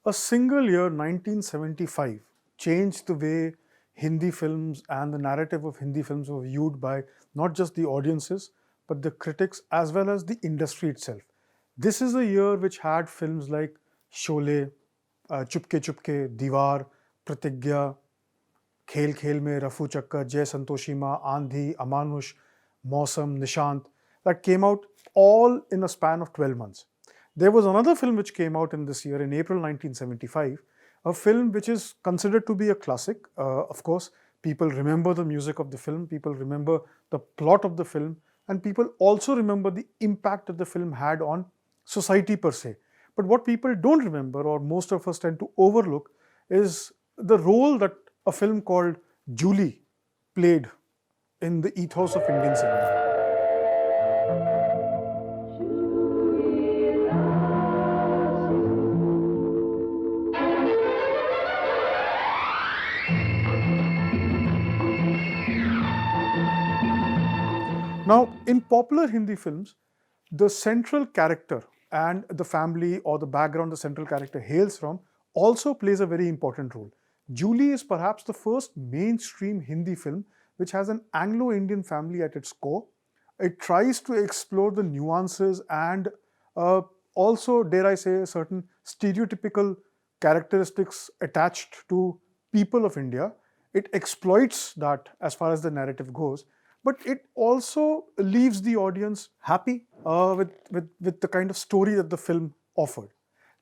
A single year, 1975, changed the way Hindi films and the narrative of Hindi films were viewed by not just the audiences, but the critics as well as the industry itself. This is a year which had films like Sholay, Chupke Chupke, Diwar, Pratigya, खेल खेल में रफू चक्कर जय संतोषी माँ आंधी अमानुष मौसम Nishant that came out all in a span of 12 months. There was another film which came out in this year in April 1975, a film which is considered to be a classic. Of course, people remember the music of the film, people remember the plot of the film, and people also remember the impact that the film had on society per se. But what people don't remember, or most of us tend to overlook, is the role that a film called Julie played in the ethos of Indian cinema. Now, in popular Hindi films, the central character and the family or the background the central character hails from also plays a very important role. Julie is perhaps the first mainstream Hindi film which has an Anglo Indian family at its core. It tries to explore the nuances and also, dare I say, certain stereotypical characteristics attached to people of India. It exploits that as far as the narrative goes, but it also leaves the audience happy with the kind of story that the film offered.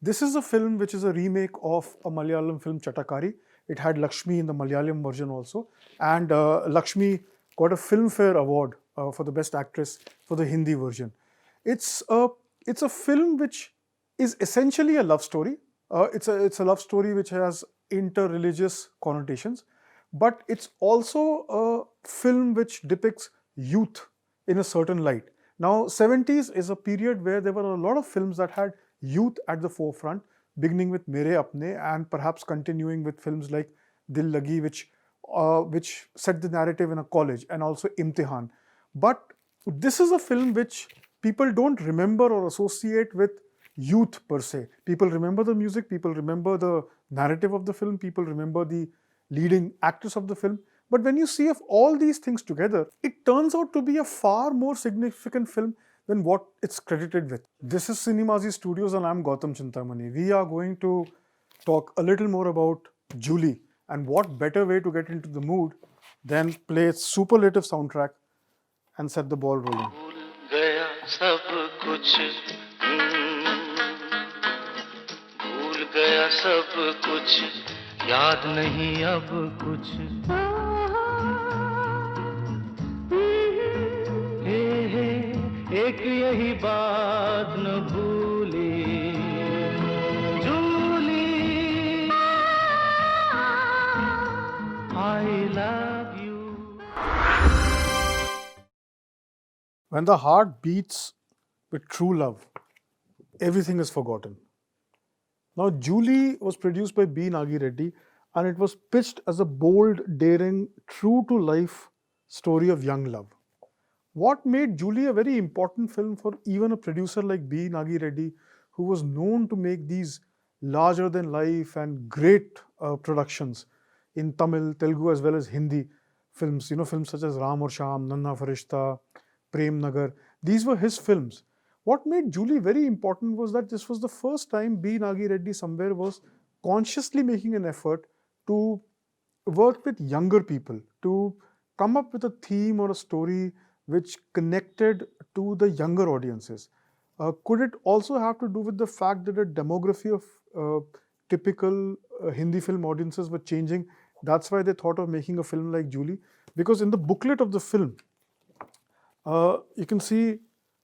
This is a film which is a remake of a Malayalam film, Chatakari. It had Lakshmi in the Malayalam version also, and Lakshmi got a Filmfare Award for the Best Actress for the Hindi version. It's a it's a film which is essentially a love story. It's a love story which has inter-religious connotations, but it's also a film which depicts youth in a certain light. Now, 70s is a period where there were a lot of films that had youth at the forefront, beginning with Mere Apne and perhaps continuing with films like Dil Lagi, which set the narrative in a college, and also Imtihan. But this is a film which people don't remember or associate with youth per se. People remember the music, people remember the narrative of the film, people remember the leading actress of the film. But when you see of all these things together, it turns out to be a far more significant film than what it's credited with. This is Cinemazi Studios and I'm Gautam Chintamani. We are going to talk a little more about Julie, and what better way to get into the mood than play its superlative soundtrack and set the ball rolling. भूल गया सब कुछ भूल गया सब कुछ याद नहीं अब कुछ हे एक यही बात न भूली Jully I love you. When the heart beats with true love, everything is forgotten. Now, Julie was produced by B. Nagi Reddy, and it was pitched as a bold, daring, true to life story of young love. What made Julie a very important film for even a producer like B. Nagi Reddy, who was known to make these larger than life and great productions in Tamil, Telugu, as well as Hindi films, films such as Ram or Sham, Nanna Farishta, Prem Nagar. These were his films. What made Julie very important was that this was the first time B. Nagi Reddy somewhere was consciously making an effort to work with younger people, to come up with a theme or a story which connected to the younger audiences. Could it also have to do with the fact that the demography of typical Hindi film audiences were changing? That's why they thought of making a film like Julie. Because in the booklet of the film, you can see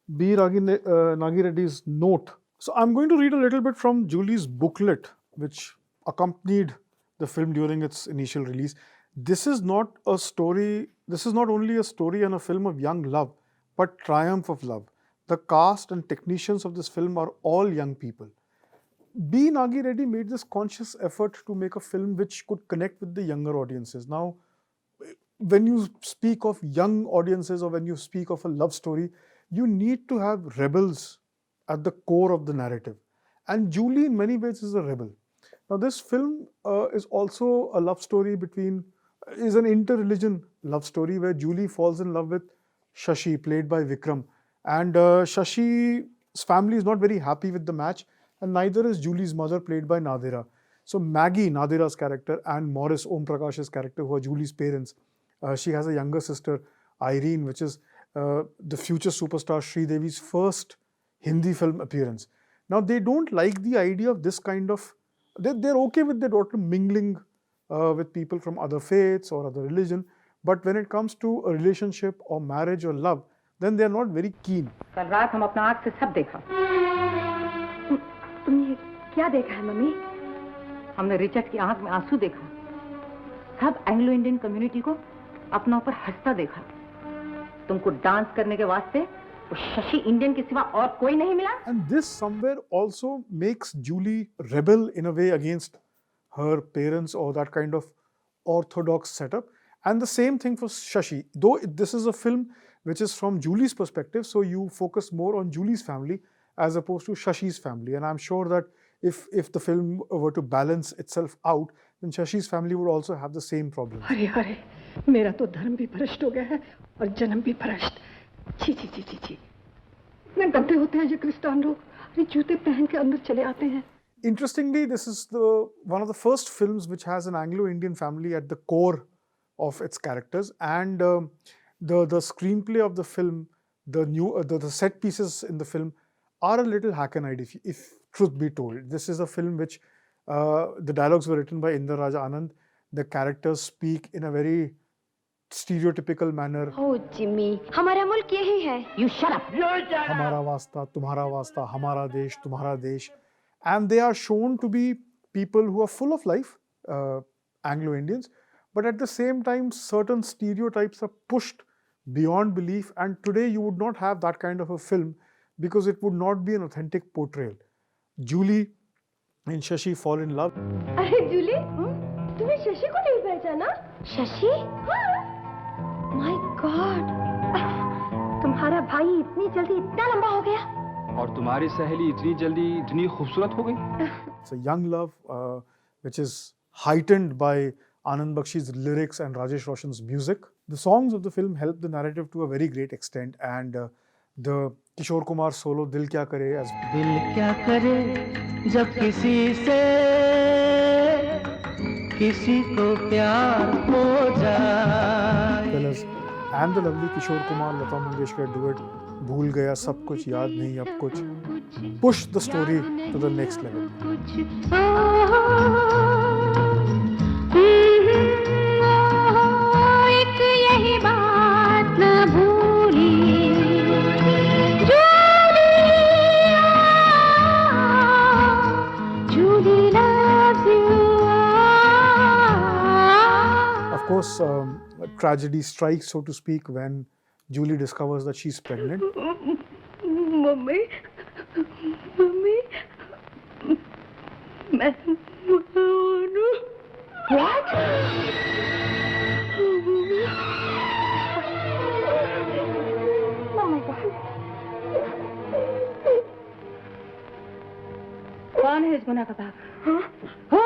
Nagi Reddy's note. So I'm going to read a little bit from Julie's booklet, which accompanied the film during its initial release. This is not a story, this is not only a story and a film of young love, but triumph of love. The cast and technicians of this film are all young people. B. Nagi Reddy made this conscious effort to make a film which could connect with the younger audiences. Now, when you speak of young audiences or when you speak of a love story, you need to have rebels at the core of the narrative. And Julie, in many ways, is a rebel. Now, this film is also a love story is an inter-religion love story where Julie falls in love with Shashi, played by Vikram. And Shashi's family is not very happy with the match, and neither is Julie's mother, played by Nadira. So Maggie, Nadira's character, and Morris, Om Prakash's character, who are Julie's parents, she has a younger sister, Irene, which is the future superstar Sridevi's first Hindi film appearance. Now, they don't like the idea of this kind of, they're okay with their daughter mingling with people from other faiths or other religion, but when it comes to a relationship or marriage or love, then they're not very keen. कल रात हम अपना आँख से सब देखा। तुमने क्या देखा है मम्मी? हमने रिचर्ड की आंख में आंसू देखा। सब एंग्लो इंडियन कम्युनिटी को अपना ऊपर हंसता देखा। तुमको डांस करने के वास्ते वो शशि इंडियन के सिवा और कोई नहीं मिला? And this somewhere also makes Julie rebel in a way against her parents or that kind of orthodox setup. And the same thing for Shashi. Though this is a film which is from Julie's perspective, so you focus more on Julie's family as opposed to Shashi's family. And I'm sure that if the film were to balance itself out, then Shashi's family would also have the same problem. अरे अरे, मेरा तो धर्म भी भ्रष्ट हो गया है और जन्म भी भ्रष्ट। छी छी छी छी छी। इतने गंदे होते हैं ये क्रिस्तान लोग। अरे जूते पहन के अंदर चले आते हैं। Interestingly, this is one of the first films which has an Anglo-Indian family at the core of its characters, and the screenplay of the film, the set pieces in the film are a little hackneyed, if truth be told. This is a film which the dialogues were written by Inder Raja Anand. The characters speak in a very stereotypical manner. Oh Jimmy, हमारा मुल्क यही है। You shut up. हमारा वास्ता, तुम्हारा वास्ता, हमारा देश, तुम्हारा देश. And they are shown to be people who are full of life, Anglo-Indians, but at the same time, certain stereotypes are pushed beyond belief. And today, you would not have that kind of a film because it would not be an authentic portrayal. Julie and Shashi fall in love. अरे जूली, तुम्हें शशि को नहीं पहचाना? Shashi? My God, तुम्हारा भाई इतनी जल्दी इतना लंबा हो गया? और तुम्हारी सहेली इतनी जल्दी इतनी खूबसूरत हो गई? It's a young love which is heightened by Anand Bakshi's lyrics and Rajesh Roshan's music. The songs of the film help the narrative to a very great extent, and the Kishore Kumar solo Dil Kya Kare as दिल क्या करे जब किसी को प्यार हो जाए well as and the lovely Kishore Kumar Lata Mangeshkar duet Bhool Gaya Sab Kuch Yaad Nahi Ab Kuch push the story to the next level. एक यही बात न भूली Julie loves you. Of course, tragedy strikes, so to speak, when Julie discovers that she's pregnant. Mummy mummy मैं What? Oh my God. कौन है इस गुनाह का बाप? Huh? हो?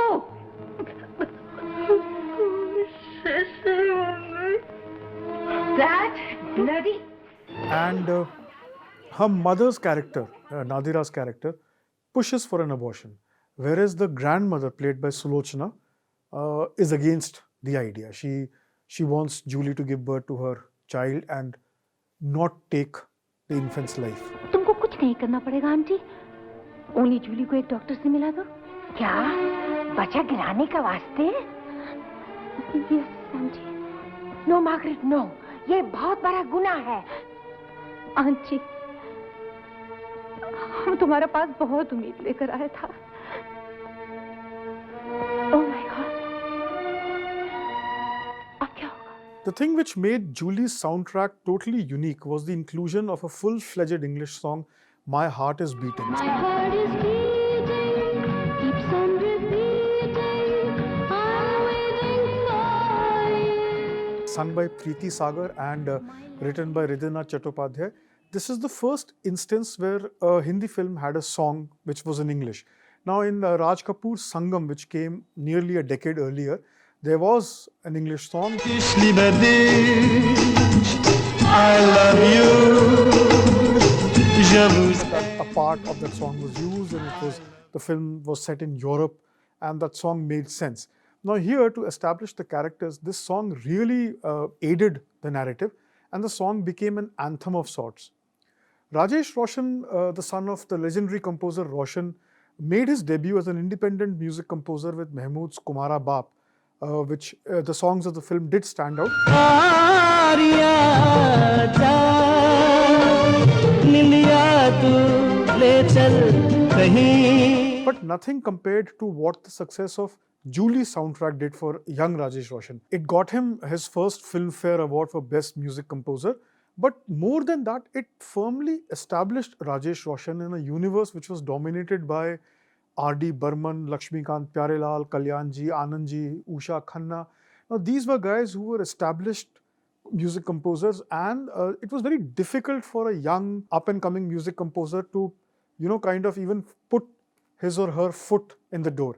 That bloody. And her mother's character, Nadira's character, pushes for an abortion, whereas the grandmother, played by Sulochana, is against the idea. She wants Julie to give birth to her child and not take the infant's life. तुमको कुछ नहीं करना पड़ेगा aunty. Only Jully को एक doctor से मिला दो। क्या? बच्चा गिराने का वास्ते? Yes auntie. No Margaret, no. ये बहुत बड़ा गुनाह है। आंटी, हम तुम्हारे पास बहुत उम्मीद लेकर आया था। ओह माय गॉड, अब क्या होगा? The thing which made Julie's soundtrack totally unique was the inclusion of a full-fledged English song, My Heart is Beating. My heart is beating, keeps on repeating, I'm waiting for you. Sung by Preeti Sagar and written by Hridayanathan Chattopadhyay. This is the first instance where a Hindi film had a song which was in English. Now, in Raj Kapoor's Sangam, which came nearly a decade earlier, there was an English song. That a part of that song was used, and the film was set in Europe, and that song made sense. Now, here to establish the characters, this song really aided the narrative, and the song became an anthem of sorts. Rajesh Roshan, the son of the legendary composer Roshan, made his debut as an independent music composer with Mehmood's Kumara Baap, which the songs of the film did stand out. But nothing compared to what the success of Julie's soundtrack did for young Rajesh Roshan. It got him his first Filmfare Award for Best Music Composer. But more than that, it firmly established Rajesh Roshan in a universe which was dominated by R.D. Burman, Lakshmikant Pyarelal, Kalyanji, Anandji, Usha Khanna. Now, these were guys who were established music composers, and it was very difficult for a young, up-and-coming music composer to, kind of even put his or her foot in the door.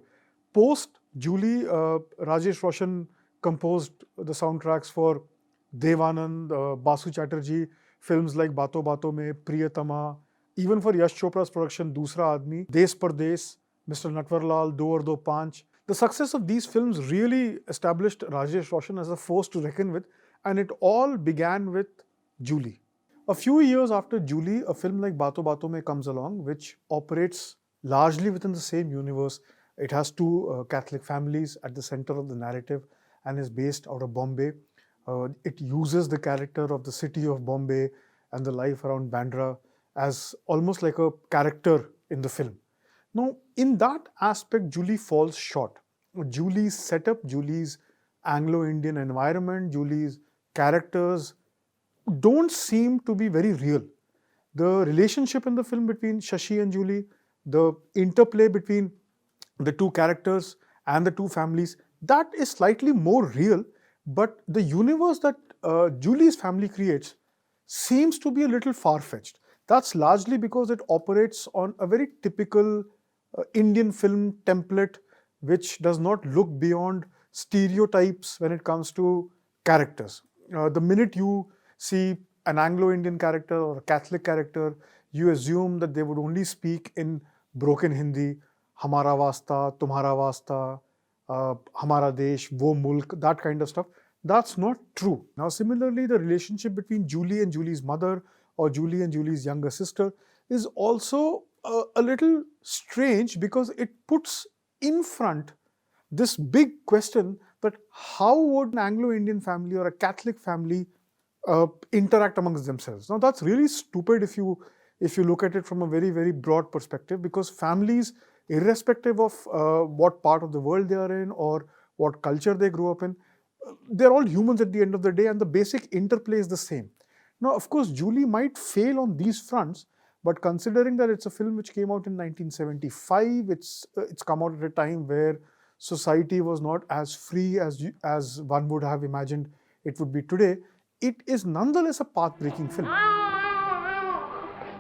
Post Julie, Rajesh Roshan composed the soundtracks for Dev Anand, Basu Chatterjee, films like Baaton Baaton Mein, Priyatama, even for Yash Chopra's production Dusra Aadmi, Des Pardes, Mr. Natwar Lal, Do Aur Do Panch. The success of these films really established Rajesh Roshan as a force to reckon with, and it all began with Julie. A few years after Julie, a film like Baaton Baaton Mein comes along, which operates largely within the same universe. It has two Catholic families at the center of the narrative and is based out of Bombay. It uses the character of the city of Bombay and the life around Bandra as almost like a character in the film. Now, in that aspect, Julie falls short. Julie's setup, Julie's Anglo-Indian environment, Julie's characters don't seem to be very real. The relationship in the film between Shashi and Julie, the interplay between the two characters and the two families, that is slightly more real, but the universe that Julie's family creates seems to be a little far-fetched. That's largely because it operates on a very typical Indian film template, which does not look beyond stereotypes when it comes to characters. The minute you see an Anglo-Indian character or a Catholic character, you assume that they would only speak in broken Hindi, Hamara Vasta, Tumhara Vasta, Hamara Desh, Wo Mulk, that kind of stuff. That's not true. Now, similarly, the relationship between Julie and Julie's mother or Julie and Julie's younger sister is also a little strange, because it puts in front this big question that how would an Anglo-Indian family or a Catholic family interact amongst themselves? Now, that's really stupid if you look at it from a very, very broad perspective, because families, irrespective of what part of the world they are in or what culture they grew up in, they're all humans at the end of the day, and the basic interplay is the same. Now, of course, Julie might fail on these fronts, but considering that it's a film which came out in 1975, it's come out at a time where society was not as free as one would have imagined it would be today, it is nonetheless a path-breaking film.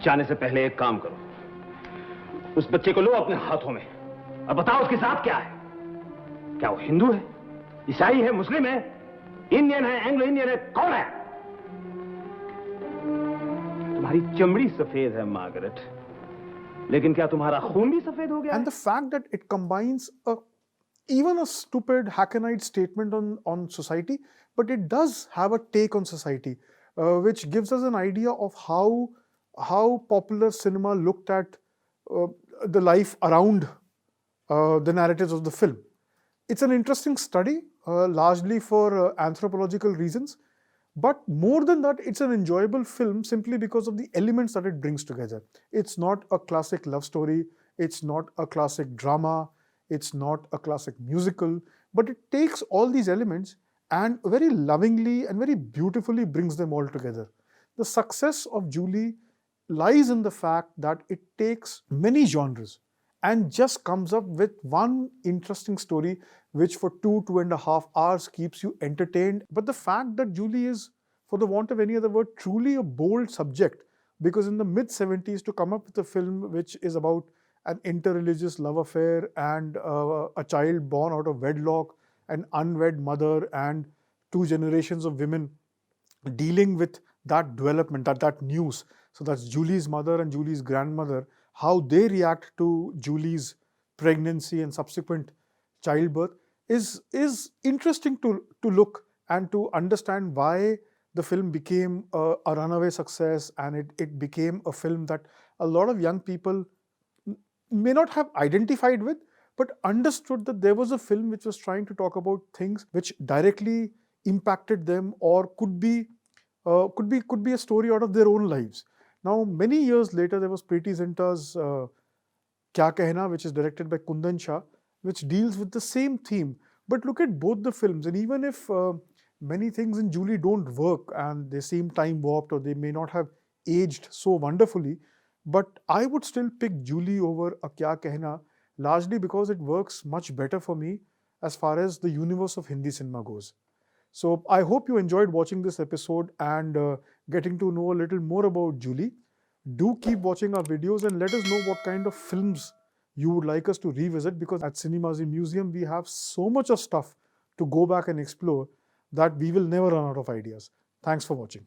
जाने से पहले एक काम करो, उस बच्चे को लो अपने हाथों में और बताओ उसके साथ क्या है। क्या वो हिंदू है, ईसाई है, मुस्लिम है, इंडियन है, एंग्लो इंडियन है, कौन है? तुम्हारी चमड़ी सफेद है मार्गरेट, लेकिन क्या तुम्हारा खून भी सफेद हो गया? And the fact that it combines even a stupid hackneyed statement on society, but it does have a take on society, which gives us an idea of how popular cinema looked at the life around the narratives of the film. It's an interesting study, largely for anthropological reasons, but more than that, it's an enjoyable film simply because of the elements that it brings together. It's not a classic love story, it's not a classic drama, it's not a classic musical, but it takes all these elements and very lovingly and very beautifully brings them all together. The success of Julie lies in the fact that it takes many genres and just comes up with one interesting story which for 2.5 hours keeps you entertained. But the fact that Julie is, for the want of any other word, truly a bold subject, because in the mid-70s to come up with a film which is about an interreligious love affair, and a child born out of wedlock, an unwed mother, and 2 generations of women dealing with that development, that news. So that's Julie's mother and Julie's grandmother, how they react to Julie's pregnancy and subsequent childbirth is interesting to look and to understand why the film became a runaway success, and it became a film that a lot of young people may not have identified with, but understood that there was a film which was trying to talk about things which directly impacted them, or could be a story out of their own lives. Now, many years later, there was Preeti Zinta's Kya Kehna, which is directed by Kundan Shah, which deals with the same theme. But look at both the films, and even if many things in Julie don't work and they seem time warped, or they may not have aged so wonderfully, but I would still pick Julie over a Kya Kehna, largely because it works much better for me as far as the universe of Hindi cinema goes. So I hope you enjoyed watching this episode and getting to know a little more about Julie. Do keep watching our videos and let us know what kind of films you would like us to revisit, because at Cinemazi Museum we have so much of stuff to go back and explore that we will never run out of ideas. Thanks for watching.